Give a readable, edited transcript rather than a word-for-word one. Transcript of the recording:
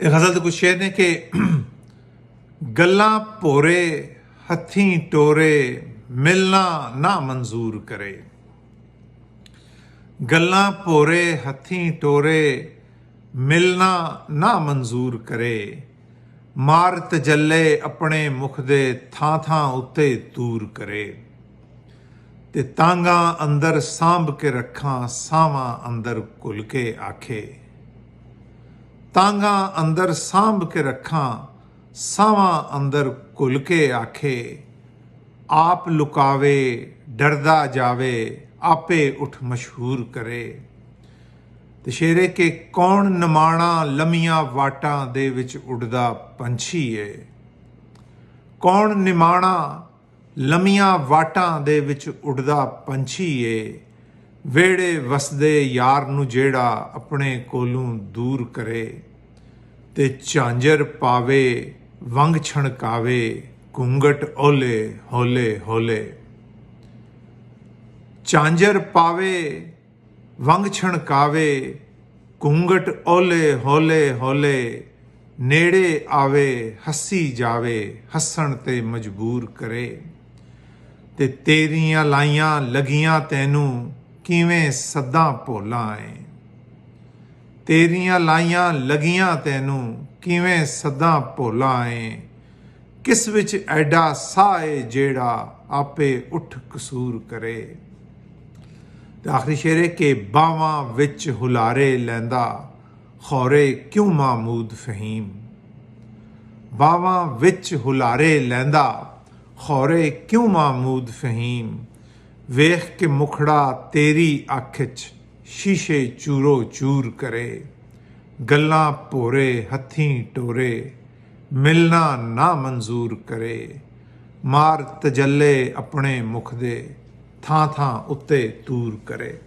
ਇਹ ਗਜ਼ਲ ਦੇ ਕੁਝ ਸ਼ੇਰ ਨੇ ਕਿ ਗੱਲਾਂ ਭੋਰੇ ਹੱਥੀਂ ਟੋਰੇ ਮਿਲਣਾ ਨਾ ਮਨਜ਼ੂਰ ਕਰੇ। ਗੱਲਾਂ ਭੋਰੇ ਹੱਥੀਂ ਟੋਰੇ ਮਿਲਣਾ ਨਾ ਮਨਜ਼ੂਰ ਕਰੇ। ਮਾਰ ਤਜੱਲੇ ਆਪਣੇ ਮੁਖ ਦੇ ਥਾਂ ਥਾਂ ਉੱਤੇ ਦੂਰ ਕਰੇ। ਤੇ ਤਾਂਗਾ ਅੰਦਰ ਸਾਂਭ ਕੇ ਰੱਖਾਂ ਸਾਵਾਂ ਅੰਦਰ ਘੁਲ ਕੇ ਆਖੇ। ਤਾਂਗਾ ਅੰਦਰ ਸਾਂਭ ਕੇ ਰੱਖਾਂ ਸਾਵਾਂ ਅੰਦਰ ਘੁਲ ਕੇ ਆਖੇ। ਆਪ ਲੁਕਾਵੇ ਡਰਦਾ ਜਾਵੇ ਆਪੇ ਉੱਠ ਮਸ਼ਹੂਰ ਕਰੇ। ਤੇ ਸ਼ੇਰੇ ਕਿ ਕੌਣ ਨਿਮਾਣਾ ਲੰਮੀਆਂ ਵਾਟਾਂ ਦੇ ਵਿੱਚ ਉੱਡਦਾ ਪੰਛੀ ਏ। ਕੌਣ ਨਿਮਾਣਾ ਲੰਮੀਆਂ ਵਾਟਾਂ ਦੇ ਵਿੱਚ ਉੱਡਦਾ ਪੰਛੀ ਏ। ਵਿਹੜੇ ਵਸਦੇ ਯਾਰ ਨੂੰ ਜਿਹੜਾ ਆਪਣੇ ਕੋਲੋਂ ਦੂਰ ਕਰੇ। ਤੇ ਝਾਂਜਰ ਪਾਵੇ ਵੰਗ ਛਣਕਾਵੇ ਘੁੰਗਟ ਓਲੇ ਹੋਲੇ ਹੋਲੇ। ਝਾਂਜਰ ਪਾਵੇ ਵੰਗ ਛਣਕਾਵੇ ਘੁੰਗਟ ਓਲੇ ਹੋਲੇ ਹੋਲੇ। ਨੇੜੇ ਆਵੇ ਹੱਸੀ ਜਾਵੇ ਹੱਸਣ ਤੇ ਮਜਬੂਰ ਕਰੇ। ਤੇ ਤੇਰੀਆਂ ਲਾਈਆਂ ਲੱਗੀਆਂ ਤੈਨੂੰ ਕਿਵੇਂ ਸੱਦਾਂ ਭੋਲਾਂ ਏ। ਤੇਰੀਆਂ ਲਾਈਆਂ ਲੱਗੀਆਂ ਤੈਨੂੰ ਕਿਵੇਂ ਸੱਦਾਂ ਭੋਲਾਂ ਏ। ਕਿਸ ਵਿੱਚ ਐਡਾ ਸਾਹ ਏ ਜਿਹੜਾ ਆਪੇ ਉੱਠ ਕਸੂਰ ਕਰੇ। ਤੇ ਆਖਰੀ ਸ਼ੇਰ ਹੈ ਕਿ ਬਾਵਾਂ ਵਿੱਚ ਹੁਲਾਰੇ ਲੈਂਦਾ ਖੌਰੇ ਕਿਉਂ ਮਾਮੂਦ ਫਹੀਮ। ਬਾਵਾਂ ਵਿੱਚ ਹੁਲਾਰੇ ਲੈਂਦਾ ਖੌਰੇ ਕਿਉਂ ਮਾਮੂਦ ਫਹੀਮ। ਵੇਖ ਕੇ ਮੁਖੜਾ ਤੇਰੀ ਅੱਖ 'ਚ ਸ਼ੀਸ਼ੇ ਚੂਰੋ ਚੂਰ ਕਰੇ। ਗੱਲਾਂ ਭੋਰੇ ਹੱਥੀਂ ਟੋਰੇ ਮਿਲਣਾ ਨਾ ਮਨਜ਼ੂਰ ਕਰੇ। ਮਾਰ ਤਜੱਲੇ ਆਪਣੇ ਮੁਖ ਦੇ ਥਾਂ ਥਾਂ ਉੱਤੇ ਦੂਰ ਕਰੇ।